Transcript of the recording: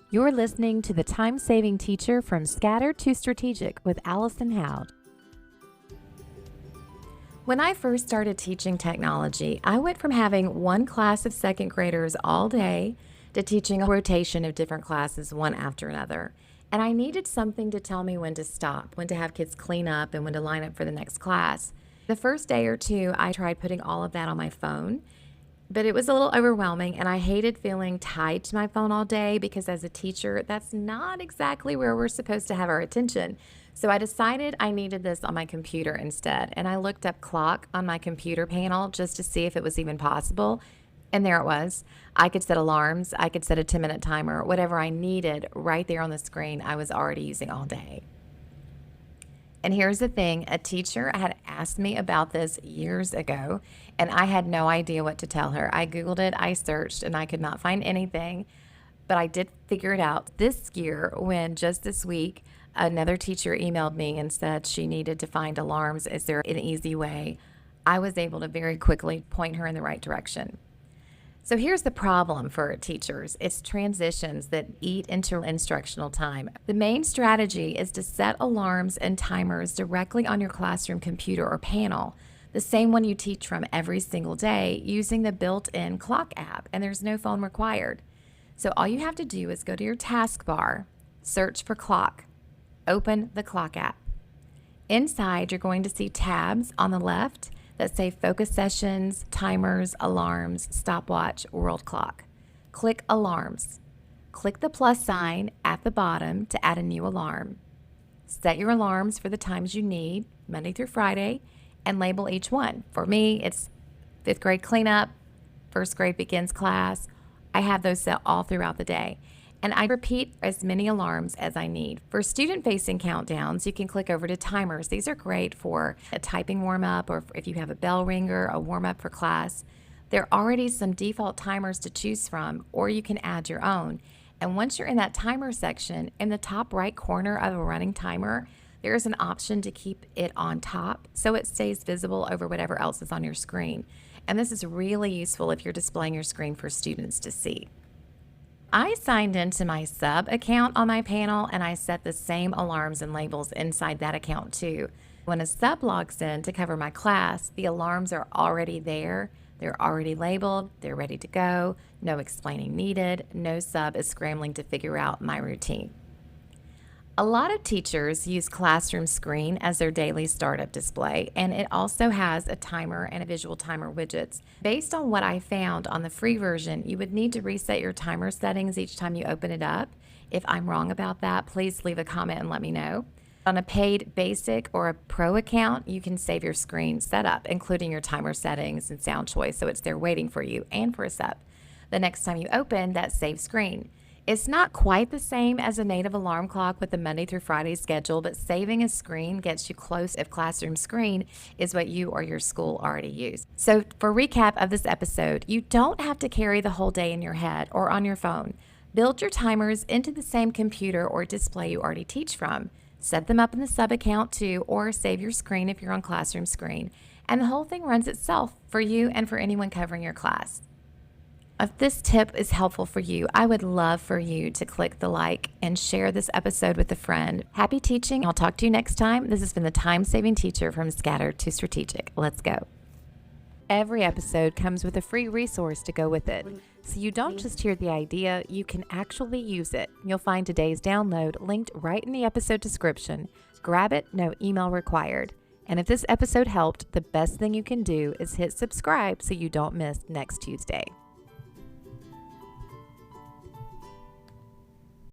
You're listening to The Time-Saving Teacher from Scattered to Strategic with Alison. When I first started teaching technology, I went from having one class of second graders all day to teaching a rotation of different classes one after another. And I needed something to tell me when to stop, when to have kids clean up, and when to line up for the next class. The first day or two, I tried putting all of that on my phone, but it was a little overwhelming, and I hated feeling tied to my phone all day because as a teacher, that's not exactly where we're supposed to have our attention. So I decided I needed this on my computer instead, and I looked up clock on my computer panel just to see if it was even possible, and there it was. I could set alarms, I could set a 10-minute timer, whatever I needed right there on the screen I was already using all day. And here's the thing, a teacher had asked me about this years ago, and I had no idea what to tell her. I Googled it, I searched, and I could not find anything, but I did figure it out this year when just this week, another teacher emailed me and said she needed to find alarms. Is there an easy way? I was able to very quickly point her in the right direction. So here's the problem for teachers. It's transitions that eat into instructional time. The main strategy is to set alarms and timers directly on your classroom computer or panel, the same one you teach from every single day using the built-in clock app, and there's no phone required. So all you have to do is go to your taskbar, search for clock, open the clock app. Inside, you're going to see tabs on the left that say focus sessions, timers, alarms, stopwatch, world clock. Click alarms. Click the plus sign at the bottom to add a new alarm. Set your alarms for the times you need, Monday through Friday, and label each one. For me, it's 5th grade cleanup, 1st grade begins class. I have those set all throughout the day. And I repeat as many alarms as I need. For student-facing countdowns, you can click over to timers. These are great for a typing warm-up or if you have a bell ringer, a warm-up for class. There are already some default timers to choose from, or you can add your own. And once you're in that timer section, in the top right corner of a running timer, there is an option to keep it on top so it stays visible over whatever else is on your screen. And this is really useful if you're displaying your screen for students to see. I signed into my sub account on my panel, and I set the same alarms and labels inside that account too. When a sub logs in to cover my class, the alarms are already there. They're already labeled. They're ready to go. No explaining needed. No sub is scrambling to figure out my routine. A lot of teachers use Classroom Screen as their daily startup display, and it also has a timer and a visual timer widgets. Based on what I found on the free version, you would need to reset your timer settings each time you open it up. If I'm wrong about that, please leave a comment and let me know. On a paid basic or a pro account, you can save your screen setup, including your timer settings and sound choice, so it's there waiting for you and for a sub the next time you open that saved screen. It's not quite the same as a native alarm clock with the Monday through Friday schedule, but saving a screen gets you close if Classroom Screen is what you or your school already use. So for recap of this episode, you don't have to carry the whole day in your head or on your phone. Build your timers into the same computer or display you already teach from. Set them up in the sub account too, or save your screen if you're on Classroom Screen. And the whole thing runs itself for you and for anyone covering your class. If this tip is helpful for you, I would love for you to click the like and share this episode with a friend. Happy teaching. I'll talk to you next time. This has been the Time-Saving Teacher from Scattered to Strategic. Let's go. Every episode comes with a free resource to go with it. So you don't just hear the idea, you can actually use it. You'll find today's download linked right in the episode description. Grab it, no email required. And if this episode helped, the best thing you can do is hit subscribe so you don't miss next Tuesday.